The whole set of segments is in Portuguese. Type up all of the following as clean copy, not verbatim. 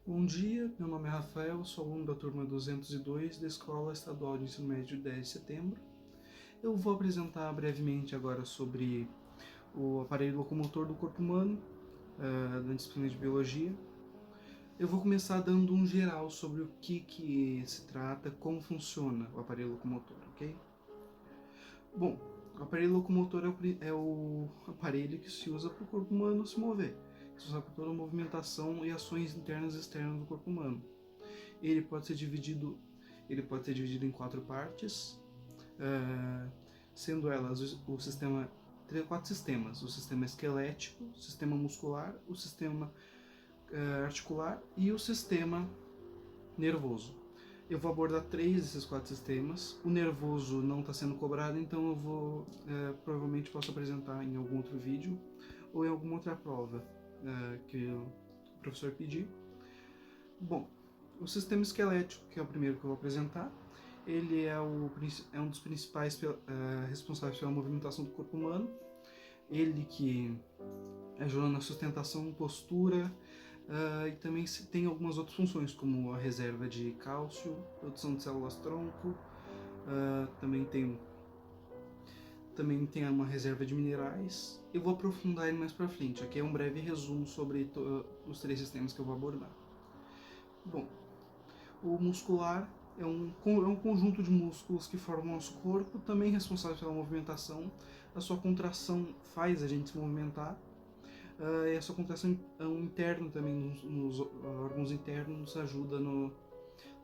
Bom dia, meu nome é Rafael, sou aluno da turma 202 da Escola Estadual de Ensino Médio 10 de Setembro. Eu vou apresentar brevemente agora sobre o aparelho locomotor do corpo humano, da disciplina de Biologia. Eu vou começar dando um geral sobre o que se trata, como funciona o aparelho locomotor, ok? Bom, o aparelho locomotor é o aparelho que se usa para o corpo humano se mover. Se usa para toda a movimentação e ações internas e externas do corpo humano. Ele pode ser dividido em 4 partes, sendo elas quatro sistemas: o sistema esquelético, o sistema muscular, o sistema articular e o sistema nervoso. Eu vou abordar 3 desses 4 sistemas. O nervoso não está sendo cobrado, então eu provavelmente posso apresentar em algum outro vídeo ou em alguma outra prova que o professor pedir. Bom, o sistema esquelético, que é o primeiro que eu vou apresentar, ele é um dos principais responsáveis pela movimentação do corpo humano. Ele que ajuda na sustentação, postura, e também tem algumas outras funções, como a reserva de cálcio, produção de células-tronco, também tem uma reserva de minerais. Eu vou aprofundar ele mais para frente. Aqui é um breve resumo sobre os 3 sistemas que eu vou abordar. Bom, o muscular é um conjunto de músculos que formam o nosso corpo, também responsável pela movimentação. A sua contração faz a gente se movimentar. E a sua contração interna também, nos órgãos internos, nos ajuda no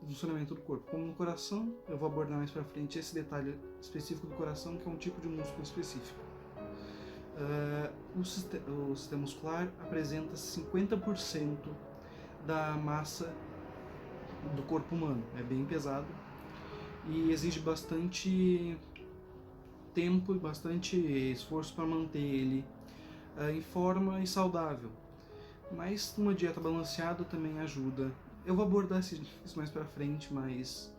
funcionamento do corpo. Como no coração, eu vou abordar mais pra frente esse detalhe específico do coração, que é um tipo de músculo específico. O sistema muscular apresenta 50% da massa do corpo humano. É bem pesado e exige bastante tempo e bastante esforço para manter ele em forma e saudável. Mas uma dieta balanceada também ajuda. Eu vou abordar isso mais para frente, mas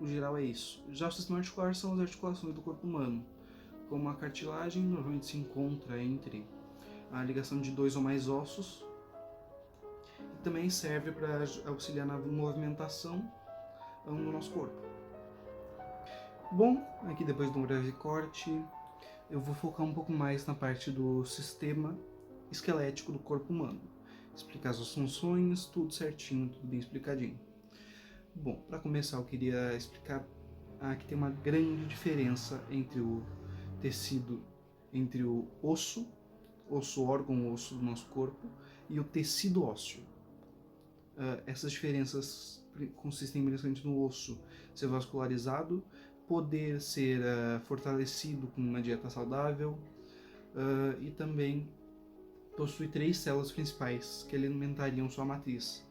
o geral é isso. Já o sistema articular são as articulações do corpo humano. Como a cartilagem, normalmente se encontra entre a ligação de 2 ou mais ossos, e também serve para auxiliar na movimentação no nosso corpo. Bom, aqui depois de um breve corte, eu vou focar um pouco mais na parte do sistema esquelético do corpo humano. Explicar as funções, tudo certinho, tudo bem explicadinho. Bom, para começar eu queria explicar que tem uma grande diferença entre o tecido, entre o osso, órgão osso do nosso corpo, e o tecido ósseo. Essas diferenças consistem basicamente no osso ser vascularizado, poder ser fortalecido com uma dieta saudável e também possui 3 células principais que alimentariam sua matriz.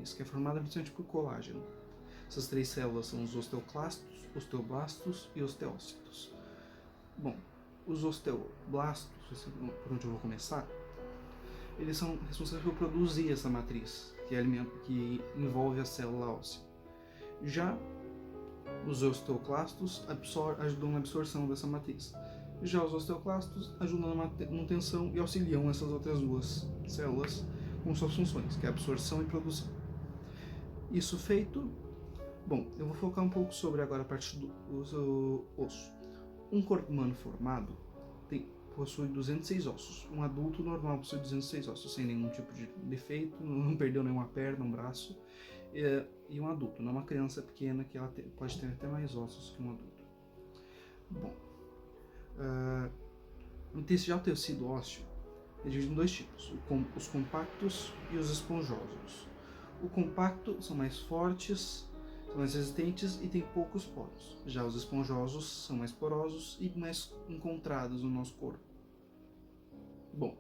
Isso, que é formada principalmente por colágeno. Essas 3 células são os osteoclastos, osteoblastos e osteócitos. Bom, os osteoblastos, por onde eu vou começar, eles são responsáveis por produzir essa matriz, que envolve a célula óssea. Já os osteoclastos ajudam na absorção dessa matriz. Já os osteoclastos ajudam na manutenção e auxiliam essas outras 2 células com suas funções, que é a absorção e produção. Isso feito, bom, eu vou focar um pouco sobre agora a parte do osso. Um corpo humano formado possui 206 ossos. Um adulto normal possui 206 ossos, sem nenhum tipo de defeito, não perdeu nenhuma perna, um braço. E um adulto, não uma criança pequena que ela pode ter até mais ossos que um adulto. Bom, já o tecido ósseo é dividido em 2 tipos, os compactos e os esponjosos. O compacto são mais fortes, são mais resistentes e têm poucos poros. Já os esponjosos são mais porosos e mais encontrados no nosso corpo. Bom,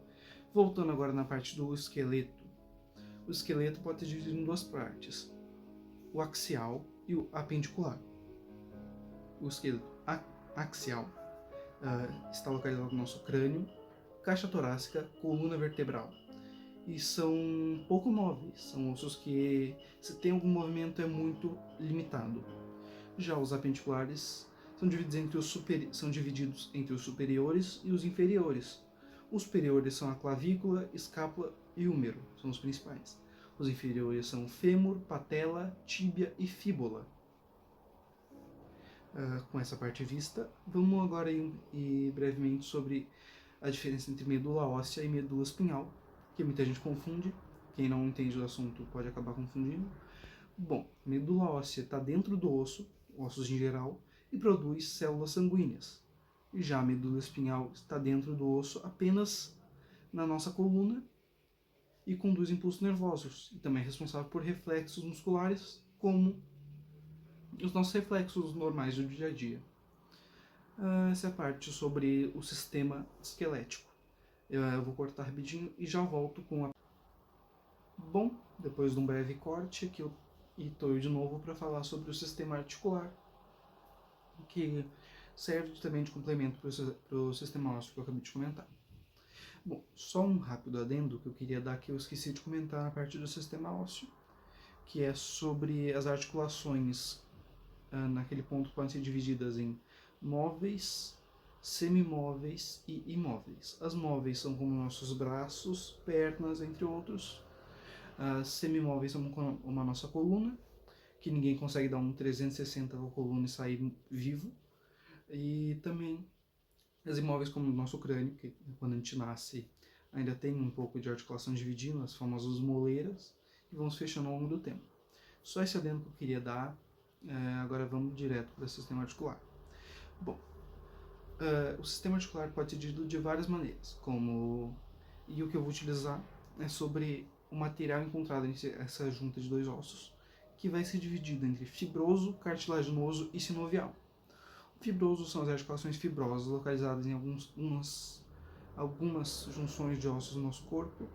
voltando agora na parte do esqueleto. O esqueleto pode ser dividido em 2 partes, o axial e o apendicular. O esqueleto axial está localizado no nosso crânio, caixa torácica, coluna vertebral. E são pouco móveis, são ossos que, se tem algum movimento, é muito limitado. Já os apendiculares são divididos entre os superiores e os inferiores. Os superiores são a clavícula, escápula e húmero, são os principais. Os inferiores são fêmur, patela, tíbia e fíbula. Com essa parte vista, vamos agora ir brevemente sobre a diferença entre medula óssea e medula espinhal, que muita gente confunde. Quem não entende do assunto pode acabar confundindo. Bom, medula óssea está dentro do osso, ossos em geral, e produz células sanguíneas. Já a medula espinhal está dentro do osso apenas na nossa coluna e conduz impulsos nervosos, e também é responsável por reflexos musculares, como os nossos reflexos normais do dia a dia. Essa é a parte sobre o sistema esquelético. Eu vou cortar rapidinho e já volto com a... Bom, depois de um breve corte, aqui eu estou de novo para falar sobre o sistema articular, que serve também de complemento para o sistema ósseo que eu acabei de comentar. Bom, só um rápido adendo que eu queria dar que eu esqueci de comentar na parte do sistema ósseo, que é sobre as articulações. Naquele ponto podem ser divididas em móveis, semimóveis e imóveis. As móveis são como nossos braços, pernas, entre outros. As semimóveis são como a nossa coluna, que ninguém consegue dar um 360 com a coluna e sair vivo. E também as imóveis como o nosso crânio, que quando a gente nasce ainda tem um pouco de articulação dividindo, as famosas moleiras, e vão se fechando ao longo do tempo. Só esse adendo que eu queria dar. Agora vamos direto para o sistema articular. Bom, o sistema articular pode ser dividido de várias maneiras, e o que eu vou utilizar é sobre o material encontrado entre essa junta de dois ossos, que vai ser dividido entre fibroso, cartilaginoso e sinovial. O fibroso são as articulações fibrosas localizadas em algumas junções de ossos do nosso corpo.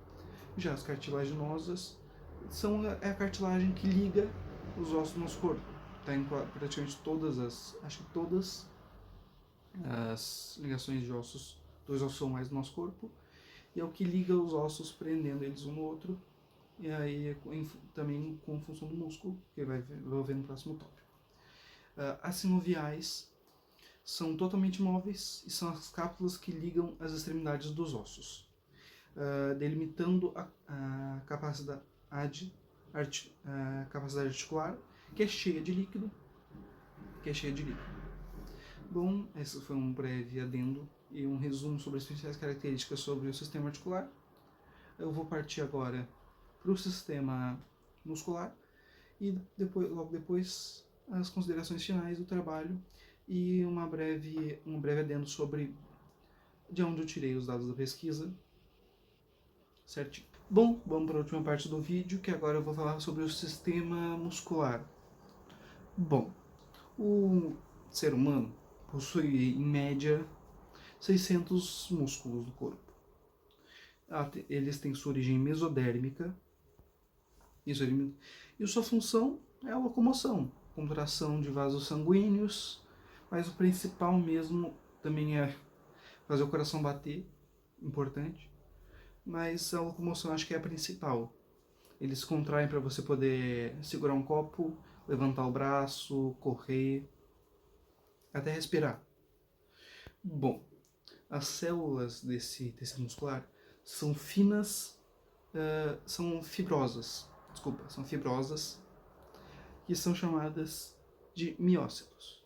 Já as cartilaginosas é a cartilagem que liga os ossos do nosso corpo. Está em praticamente todas as ligações de ossos, dois ossos ou mais do nosso corpo, e é o que liga os ossos prendendo eles um no outro, e aí também com função do músculo, que vai ver no próximo tópico. As sinoviais são totalmente móveis e são as cápsulas que ligam as extremidades dos ossos, delimitando a capacidade articular, que é cheia de líquido. Bom, esse foi um breve adendo e um resumo sobre as principais características sobre o sistema articular. Eu vou partir agora para o sistema muscular e logo depois as considerações finais do trabalho e um breve adendo sobre de onde eu tirei os dados da pesquisa. Certinho. Bom, vamos para a última parte do vídeo, que agora eu vou falar sobre o sistema muscular. Bom, o ser humano possui, em média, 600 músculos do corpo. Eles têm sua origem mesodérmica, e sua função é a locomoção, contração de vasos sanguíneos, mas o principal mesmo também é fazer o coração bater, importante, mas a locomoção acho que é a principal. Eles contraem para você poder segurar um copo, levantar o braço, correr, até respirar. Bom, as células desse tecido muscular são são fibrosas, que são chamadas de miócitos.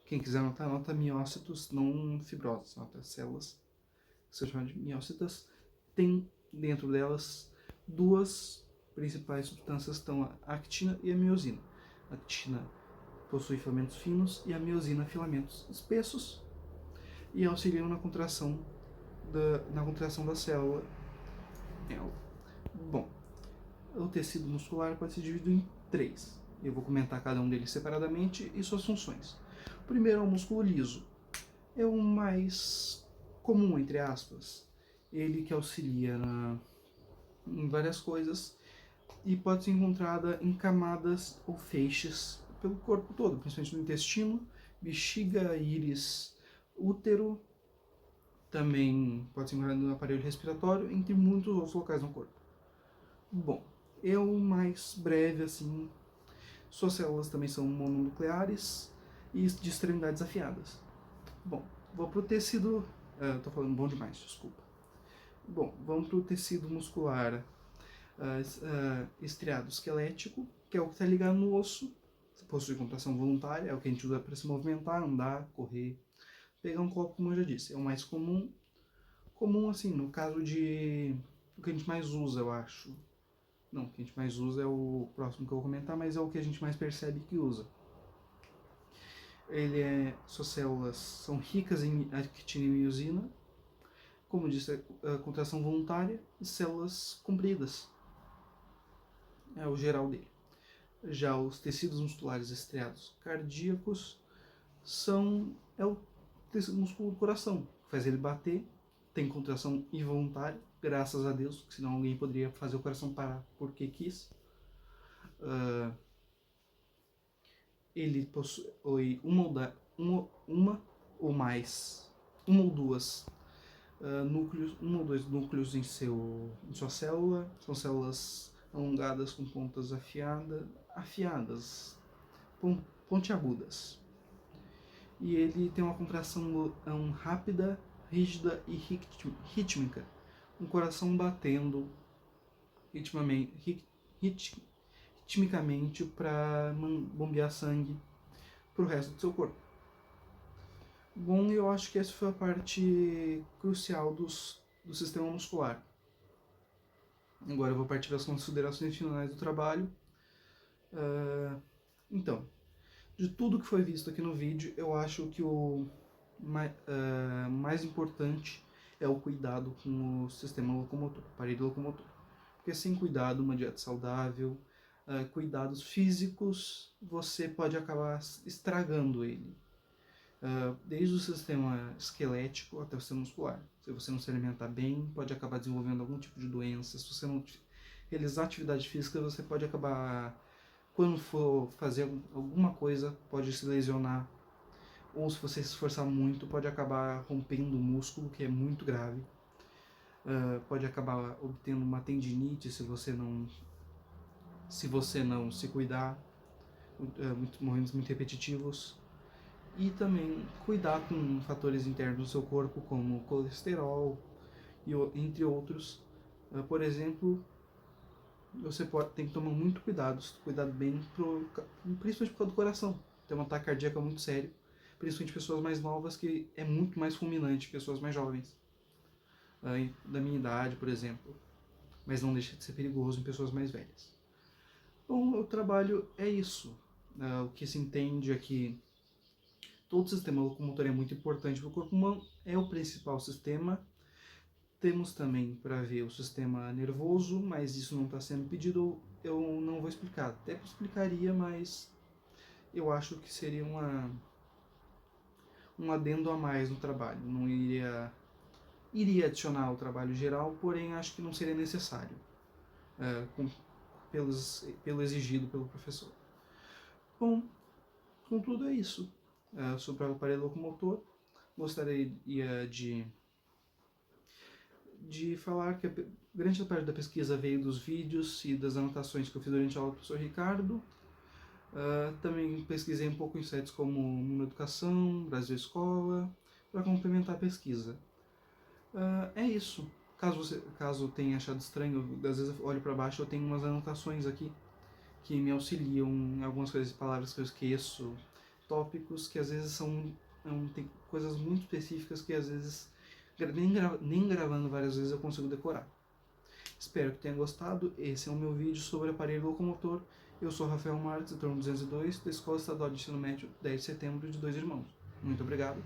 Quem quiser anotar, anota miócitos, não fibrosas, anota células que são chamadas de miócitas. Tem dentro delas duas principais substâncias, estão a actina e a miosina. A actina possui filamentos finos e a miosina filamentos espessos e auxiliam na contração da célula. Bom, o tecido muscular pode ser dividido em 3. Eu vou comentar cada um deles separadamente e suas funções. O primeiro é o músculo liso. É o mais comum, entre aspas. Ele que auxilia em várias coisas e pode ser encontrada em camadas ou feixes pelo corpo todo, principalmente no intestino, bexiga, íris, útero, também pode ser encontrado no aparelho respiratório, entre muitos outros locais no corpo. Bom, é o mais breve assim. Suas células também são mononucleares e de extremidades afiadas. Bom, vou para o tecido... tô falando bom demais, desculpa. Bom, vamos para o tecido muscular estriado esquelético, que é o que está ligado no osso, possui contração voluntária, é o que a gente usa para se movimentar, andar, correr, pegar um copo, como eu já disse, é o mais comum. Comum, assim, no caso de... o que a gente mais usa, eu acho. Não, o que a gente mais usa é o próximo que eu vou comentar, mas é o que a gente mais percebe que usa. Suas células são ricas em actina e miosina, como disse, a contração voluntária e células compridas. É o geral dele. Já os tecidos musculares estriados cardíacos é o tecido músculo do coração, que faz ele bater, tem contração involuntária, graças a Deus, senão alguém poderia fazer o coração parar porque quis. Ele possui uma ou duas núcleos, um ou dois núcleos em sua célula. São células alongadas com pontas afiadas, pontiagudas. E ele tem uma contração rápida, rígida e rítmica. Um coração batendo ritmicamente para bombear sangue para o resto do seu corpo. Bom, eu acho que essa foi a parte crucial do sistema muscular. Agora eu vou partir para as considerações finais do trabalho. Então, de tudo que foi visto aqui no vídeo, eu acho que o mais importante é o cuidado com o sistema locomotor, aparelho locomotor. Porque sem cuidado, uma dieta saudável, cuidados físicos, você pode acabar estragando ele. Desde o sistema esquelético até o sistema muscular. Se você não se alimentar bem, pode acabar desenvolvendo algum tipo de doença. Se você não realizar atividade física, você pode acabar, quando for fazer alguma coisa, pode se lesionar. Ou se você se esforçar muito, pode acabar rompendo o músculo, que é muito grave. Pode acabar obtendo uma tendinite se você não se cuidar, movimentos muito repetitivos. E também cuidar com fatores internos do seu corpo, como colesterol, entre outros. Por exemplo, você tem que tomar muito cuidado bem, principalmente por causa do coração. Tem um ataque cardíaco muito sério, principalmente pessoas mais novas, que é muito mais fulminante que pessoas mais jovens. Da minha idade, por exemplo. Mas não deixa de ser perigoso em pessoas mais velhas. Bom, o trabalho é isso. O que se entende aqui... Todo o sistema locomotor é muito importante para o corpo humano, é o principal sistema. Temos também para ver o sistema nervoso, mas isso não está sendo pedido, eu não vou explicar. Até que eu explicaria, mas eu acho que seria um adendo a mais no trabalho. Não iria adicionar o trabalho geral, porém acho que não seria necessário, pelo exigido pelo professor. Bom, contudo é isso. Sobre o aparelho locomotor, gostaria de falar que a grande parte da pesquisa veio dos vídeos e das anotações que eu fiz durante a aula do professor Ricardo. Também pesquisei um pouco em sites como Mundo Educação, Brasil Escola, para complementar a pesquisa. É isso. Caso tenha achado estranho, às vezes eu olho para baixo, eu tenho umas anotações aqui que me auxiliam em algumas coisas, palavras que eu esqueço, tópicos que às vezes tem coisas muito específicas que às vezes nem gravando várias vezes eu consigo decorar. Espero que tenha gostado. Esse é o meu vídeo sobre aparelho locomotor. Eu sou Rafael Marques, do turno 202, da Escola Estadual de Ensino Médio, 10 de setembro, de Dois Irmãos. Muito obrigado.